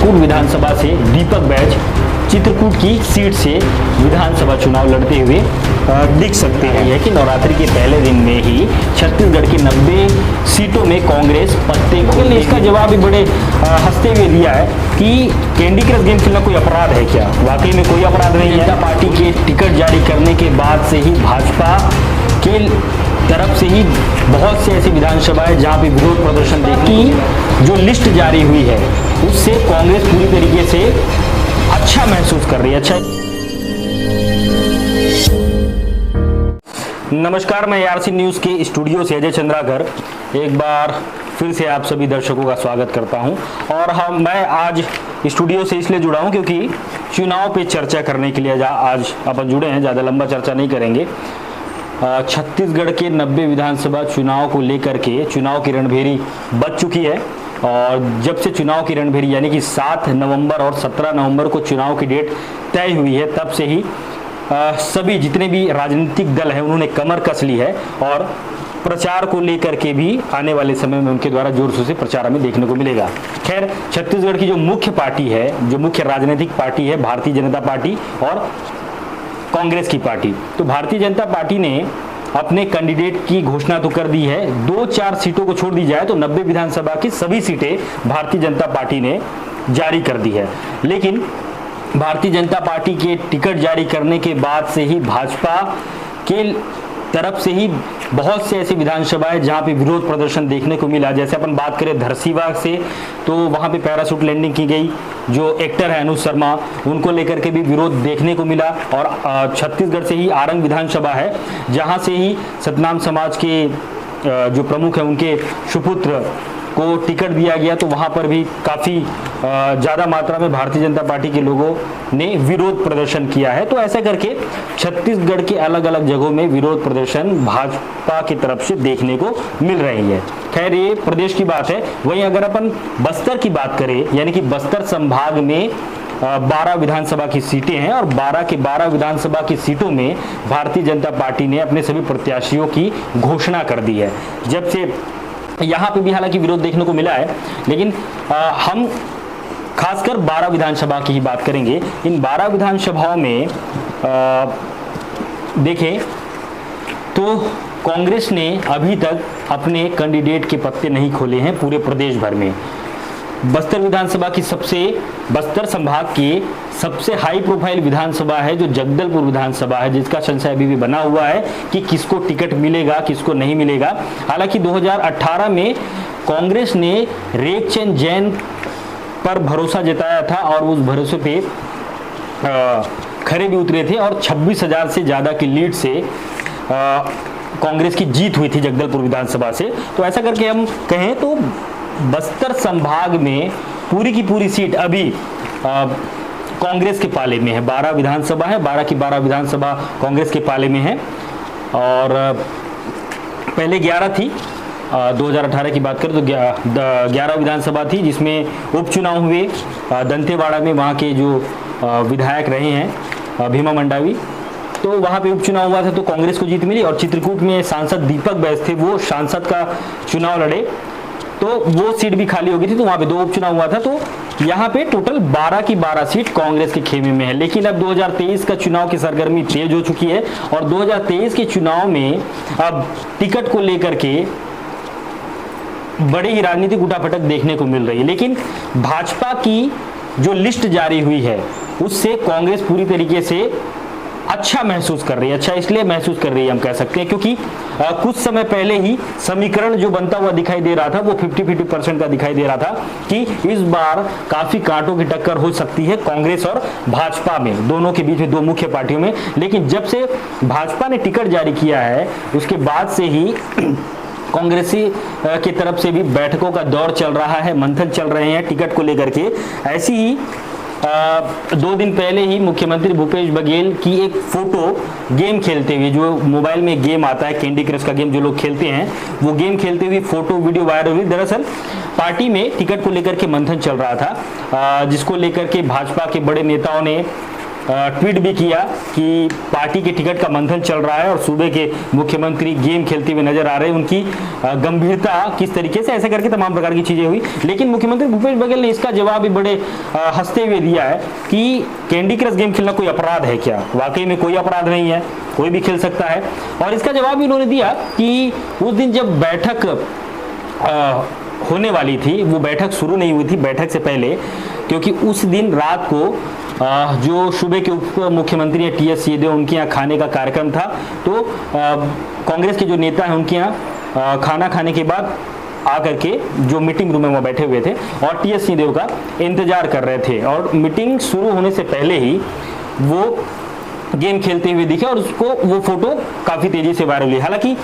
चित्रकूट विधानसभा से दीपक बैज चित्रकूट की सीट से विधानसभा चुनाव लड़ते हुए दिख सकते हैं। यह कि नवरात्रि के पहले दिन में ही छत्तीसगढ़ की 90 सीटों में कांग्रेस पत्ते खोल ने इसका जवाब भी बड़े हंसते हुए दिया है कि कैंडी क्रश गेम खेलना कोई अपराध है क्या? वाकई में कोई अपराध नहीं है। जनता पार्टी के टिकट जारी करने के बाद से ही भाजपा के तरफ से ही बहुत से ऐसी विधानसभाएं जहां पे विरोध प्रदर्शन की जो लिस्ट जारी हुई है उससे कांग्रेस पूरी तरीके से अच्छा महसूस कर रही है। अच्छा, नमस्कार, मैं आरसी न्यूज के स्टूडियो से अजय चंद्राकर एक बार फिर से आप सभी दर्शकों का स्वागत करता हूं। और मैं आज स्टूडियो से इसलिए जुड़ा हूं क्योंकि चुनाव पे चर्चा करने के लिए आज अपन जुड़े हैं। ज़्यादा लंबा चर्चा नहीं करेंगे। छत्तीसगढ़ के 90 विधानसभा चुनाव को लेकर के चुनाव की रणभेरी बज चुकी है और जब से चुनाव की रणभेरी यानी कि 7 नवंबर और 17 नवंबर को चुनाव की डेट तय हुई है तब से ही सभी जितने भी राजनीतिक दल हैं उन्होंने कमर कस ली है और प्रचार को लेकर के भी आने वाले समय में उनके द्वारा जोर शोर से प्रचार हमें देखने को मिलेगा। खैर, छत्तीसगढ़ की जो मुख्य पार्टी है, जो मुख्य राजनीतिक पार्टी है, भारतीय जनता पार्टी और कांग्रेस की पार्टी, तो भारतीय जनता पार्टी ने अपने कैंडिडेट की घोषणा तो कर दी है। 2-4 सीटों को छोड़ दी जाए तो 90 विधानसभा की सभी सीटें भारतीय जनता पार्टी ने जारी कर दी है। लेकिन भारतीय जनता पार्टी के टिकट जारी करने के बाद से ही भाजपा के तरफ से ही बहुत से ऐसी विधानसभाएं जहां पे विरोध प्रदर्शन देखने को मिला। जैसे अपन बात करें धरसीवा से, तो वहां पे पैराशूट लैंडिंग की गई। जो एक्टर है अनुज शर्मा, उनको लेकर के भी विरोध देखने को मिला। और छत्तीसगढ़ से ही आरंग विधानसभा है जहां से ही सतनाम समाज के जो प्रमुख है उनके सुपुत्र को टिकट दिया गया, तो वहां पर भी काफ़ी ज़्यादा मात्रा में भारतीय जनता पार्टी के लोगों ने विरोध प्रदर्शन किया है। तो ऐसा करके छत्तीसगढ़ के अलग अलग जगहों में विरोध प्रदर्शन भाजपा की तरफ से देखने को मिल रही है। खैर, ये प्रदेश की बात है। वहीं अगर अपन बस्तर की बात करें, यानी कि बस्तर संभाग में 12 विधानसभा की सीटें हैं और 12 के 12 विधानसभा की सीटों में भारतीय जनता पार्टी ने अपने सभी प्रत्याशियों की घोषणा कर दी है। जब से यहाँ पे भी हालांकि विरोध देखने को मिला है, लेकिन हम खासकर 12 विधानसभा की ही बात करेंगे। इन 12 विधानसभाओं में देखें तो कांग्रेस ने अभी तक अपने कैंडिडेट के पत्ते नहीं खोले हैं पूरे प्रदेश भर में। बस्तर विधानसभा की बस्तर संभाग की सबसे हाई प्रोफाइल विधानसभा है जो जगदलपुर विधानसभा है, जिसका संशय अभी भी बना हुआ है कि किसको टिकट मिलेगा किसको नहीं मिलेगा। हालांकि 2018 में कांग्रेस ने रेखचंद जैन पर भरोसा जताया था और उस भरोसे पे खरे भी उतरे थे और 26,000 से ज़्यादा की लीड से कांग्रेस की जीत हुई थी जगदलपुर विधानसभा से। तो ऐसा करके हम कहें तो बस्तर संभाग में पूरी की पूरी सीट अभी कांग्रेस के पाले में है। 12 विधानसभा है, 12 की 12 विधानसभा कांग्रेस के पाले में है और पहले 11 थी। 2018 की बात करें तो 11 विधानसभा थी जिसमें उपचुनाव हुए। दंतेवाड़ा में वहाँ के जो विधायक रहे हैं भीमा मंडावी, तो वहाँ पे उपचुनाव हुआ था तो कांग्रेस को जीत मिली। और चित्रकूट में सांसद दीपक बैज थे, वो सांसद का चुनाव लड़े तो वो सीट भी खाली हो गई थी, तो वहाँ पे 2 उपचुनाव हुआ था। तो यहाँ पे टोटल 12 की 12 सीट कांग्रेस के खेमे में है। लेकिन अब 2023 का चुनाव की सरगर्मी तेज हो चुकी है और 2023 के चुनाव में अब टिकट को लेकर के बड़ी ही राजनीतिक उठापटक देखने को मिल रही है। लेकिन भाजपा की जो लिस्ट जारी हुई है उससे कांग्रेस पूरी तरीके से अच्छा महसूस कर रही है। अच्छा इसलिए महसूस कर रही है हम कह सकते हैं क्योंकि कुछ समय पहले ही समीकरण जो बनता हुआ दिखाई दे रहा था वो 50-50% का दिखाई दे रहा था कि इस बार काफी कांटों की टक्कर हो सकती है कांग्रेस और भाजपा में, दोनों के बीच में, 2 मुख्य पार्टियों में। लेकिन जब से भाजपा ने टिकट जारी किया है उसके बाद से ही कांग्रेसी की तरफ से भी बैठकों का दौर चल रहा है, मंथन चल रहे हैं टिकट को लेकर के। ऐसी ही 2 दिन पहले ही मुख्यमंत्री भूपेश बघेल की एक फोटो गेम खेलते हुए, जो मोबाइल में गेम आता है कैंडी क्रश का गेम जो लोग खेलते हैं, वो गेम खेलते हुए फोटो वीडियो वायरल हुई। दरअसल पार्टी में टिकट को लेकर के मंथन चल रहा था जिसको लेकर के भाजपा के बड़े नेताओं ने ट्वीट भी किया कि पार्टी के टिकट का मंथन चल रहा है और सूबे के मुख्यमंत्री गेम खेलते हुए नजर आ रहे हैं, उनकी गंभीरता किस तरीके से, ऐसे करके तमाम प्रकार की चीजें हुई। लेकिन मुख्यमंत्री भूपेश बघेल ने इसका जवाब भी बड़े हंसते हुए दिया है कि कैंडी क्रश गेम खेलना कोई अपराध है क्या? वाकई में कोई अपराध नहीं है, कोई भी खेल सकता है। और इसका जवाब भी उन्होंने दिया कि उस दिन जब बैठक होने वाली थी, वो बैठक शुरू नहीं हुई थी बैठक से पहले, क्योंकि उस दिन रात को जो सूबे के उप मुख्यमंत्री हैं टी एस सिंहदेव, उनके यहाँ खाने का कार्यक्रम था। तो कांग्रेस के जो नेता हैं उनके यहाँ खाना खाने के बाद आकर के जो मीटिंग रूम में वो बैठे हुए थे और टी एस सिंहदेव का इंतजार कर रहे थे, और मीटिंग शुरू होने से पहले ही वो गेम खेलते हुए दिखे और उसको वो फोटो काफी तेजी से वायरल हुई। हालांकि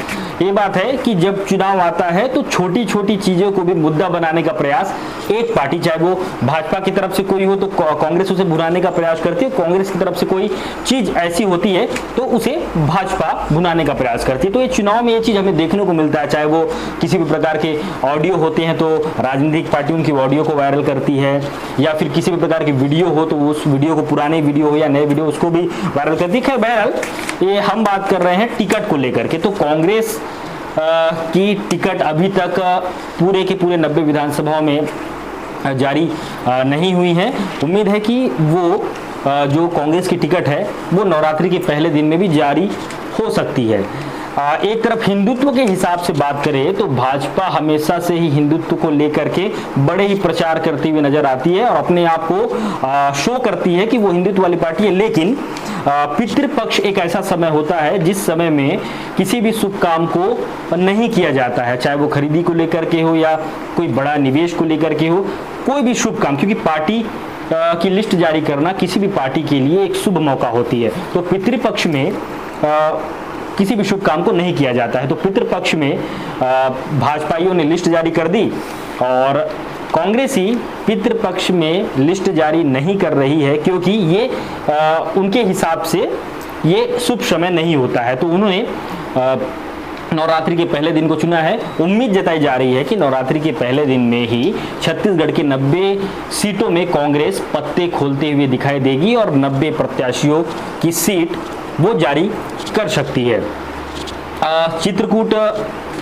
ये बात है कि जब चुनाव आता है तो छोटी छोटी चीजों को भी मुद्दा बनाने का प्रयास एक पार्टी, चाहे वो भाजपा की तरफ से कोई हो तो कांग्रेस उसे भुनाने का प्रयास करती है, कांग्रेस की तरफ से कोई चीज ऐसी होती है तो उसे भाजपा भुनाने का प्रयास करती है। तो ये चुनाव में ये चीज हमें देखने को मिलता है, चाहे वो किसी भी प्रकार के ऑडियो होते हैं तो राजनीतिक पार्टी उनकी ऑडियो को वायरल करती है, या फिर किसी भी प्रकार की वीडियो हो तो उस वीडियो को, पुराने वीडियो हो या नए वीडियो, उसको भी वायरल करती है। बहरहाल ये हम बात कर रहे हैं टिकट को लेकर के, तो कांग्रेस की टिकट अभी तक पूरे के पूरे 90 विधानसभाओं में जारी नहीं हुई है। उम्मीद है कि वो जो कांग्रेस की टिकट है वो नवरात्रि के पहले दिन में भी जारी हो सकती है। एक तरफ हिंदुत्व के हिसाब से बात करें तो भाजपा हमेशा से ही हिंदुत्व को लेकर के बड़े ही प्रचार करती हुई नजर आती है और अपने आप को शो करती है कि वो हिंदुत्व वाली पार्टी है। लेकिन पितृपक्ष एक ऐसा समय होता है जिस समय में किसी भी शुभ काम को नहीं किया जाता है, चाहे वो खरीदी को लेकर के हो या कोई बड़ा निवेश को लेकर के हो, कोई भी शुभ काम, क्योंकि पार्टी की लिस्ट जारी करना किसी भी पार्टी के लिए एक शुभ मौका होती है। तो पितृपक्ष में किसी भी शुभ काम को नहीं किया जाता है। तो पितृपक्ष में भाजपाइयों ने लिस्ट जारी कर दी और कांग्रेस ही पितृपक्ष में लिस्ट जारी नहीं कर रही है, क्योंकि ये उनके हिसाब से ये शुभ समय नहीं होता है। तो उन्होंने नवरात्रि के पहले दिन को चुना है। उम्मीद जताई जा रही है कि नवरात्रि के पहले दिन में ही छत्तीसगढ़ के 90 सीटों में कांग्रेस पत्ते खोलते हुए दिखाई देगी और 90 प्रत्याशियों की सीट वो जारी कर सकती है। चित्रकूट,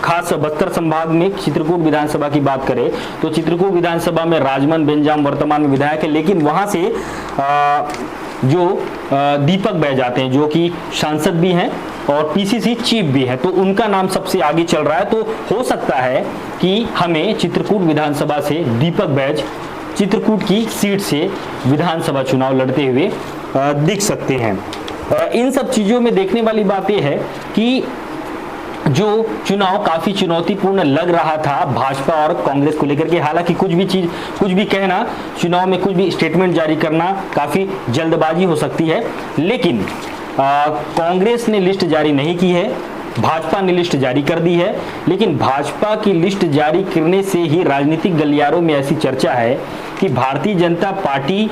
खास बस्तर संभाग में चित्रकूट विधानसभा की बात करें तो चित्रकूट विधानसभा में राजमन बेंजाम वर्तमान में विधायक है, लेकिन वहां से जो दीपक बैज आते हैं जो कि सांसद भी हैं और पीसीसी चीफ भी है, तो उनका नाम सबसे आगे चल रहा है। तो हो सकता है कि हमें चित्रकूट विधानसभा से दीपक बैज चित्रकूट की सीट से विधानसभा चुनाव लड़ते हुए दिख सकते हैं। इन सब चीजों में देखने वाली बात यह है कि जो चुनाव काफी चुनौतीपूर्ण लग रहा था भाजपा और कांग्रेस को लेकर के, हालांकि कुछ भी कहना, चुनाव में कुछ भी स्टेटमेंट जारी करना काफी जल्दबाजी हो सकती है, लेकिन कांग्रेस ने लिस्ट जारी नहीं की है, भाजपा ने लिस्ट जारी कर दी है। लेकिन भाजपा की लिस्ट जारी करने से ही राजनीतिक गलियारों में ऐसी चर्चा है कि भारतीय जनता पार्टी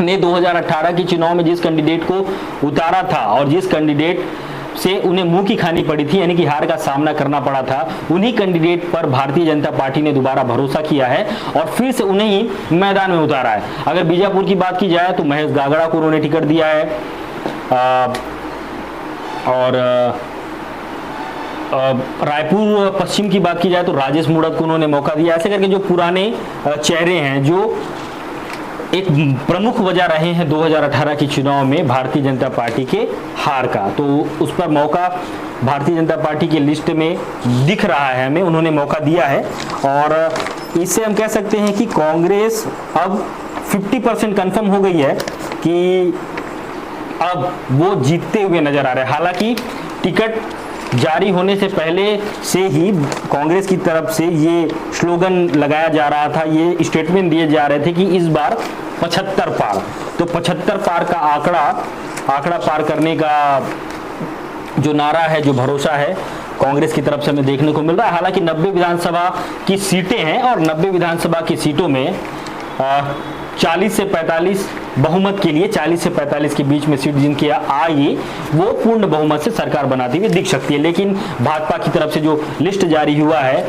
ने 2018 के चुनाव में जिस कैंडिडेट को उतारा था और जिस कैंडिडेट से उन्हें मुंह की खानी पड़ी थी, यानी कि हार का सामना करना पड़ा था, उन्हीं कैंडिडेट पर भारतीय जनता पार्टी ने दोबारा भरोसा किया है और फिर से उन्हें ही मैदान में उतारा है। अगर बीजापुर की बात की जाए तो महेश गागड़ा को उन्होंने टिकट दिया है और रायपुर पश्चिम की बात की जाए तो राजेश मूणत को उन्होंने मौका दिया। ऐसे करके जो पुराने चेहरे हैं, जो एक प्रमुख वजह रहे हैं 2018 के चुनाव में भारतीय जनता पार्टी के हार का, तो उस पर मौका भारतीय जनता पार्टी की लिस्ट में दिख रहा है, हमें उन्होंने मौका दिया है। और इससे हम कह सकते हैं कि कांग्रेस अब 50% कंफर्म हो गई है कि अब वो जीतते हुए नजर आ रहे हैं। हालांकि टिकट जारी होने से पहले से ही कांग्रेस की तरफ से ये स्लोगन लगाया जा रहा था, ये स्टेटमेंट दिए जा रहे थे कि इस बार 75 पार, तो 75 पार का आंकड़ा पार करने का जो नारा है, जो भरोसा है कांग्रेस की तरफ से हमें देखने को मिल रहा है। हालांकि 90 विधानसभा की सीटें हैं और 90 विधानसभा की सीटों में 40 से 45 बहुमत के लिए 40 से 45 के बीच में सीट जिनकी आई वो पूर्ण बहुमत से सरकार बनाती हुई दिख सकती है। लेकिन भाजपा की तरफ से जो लिस्ट जारी हुआ है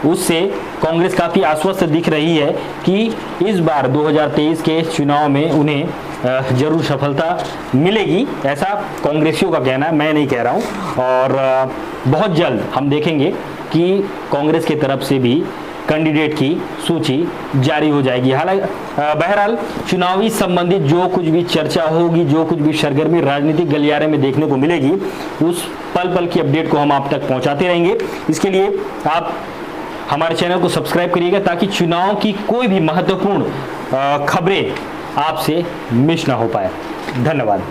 उससे कांग्रेस काफी आश्वस्त दिख रही है कि इस बार 2023 के चुनाव में उन्हें जरूर सफलता मिलेगी, ऐसा कांग्रेसियों का कहना है, मैं नहीं कह रहा हूं। और बहुत जल्द हम देखेंगे कि कांग्रेस की तरफ से भी कैंडिडेट की सूची जारी हो जाएगी। हालांकि बहरहाल चुनावी संबंधित जो कुछ भी चर्चा होगी, जो कुछ भी सरगर्मी राजनीतिक गलियारे में देखने को मिलेगी, उस पल पल की अपडेट को हम आप तक पहुंचाते रहेंगे। इसके लिए आप हमारे चैनल को सब्सक्राइब करिएगा ताकि चुनाव की कोई भी महत्वपूर्ण खबरें आपसे मिस ना हो पाए। धन्यवाद।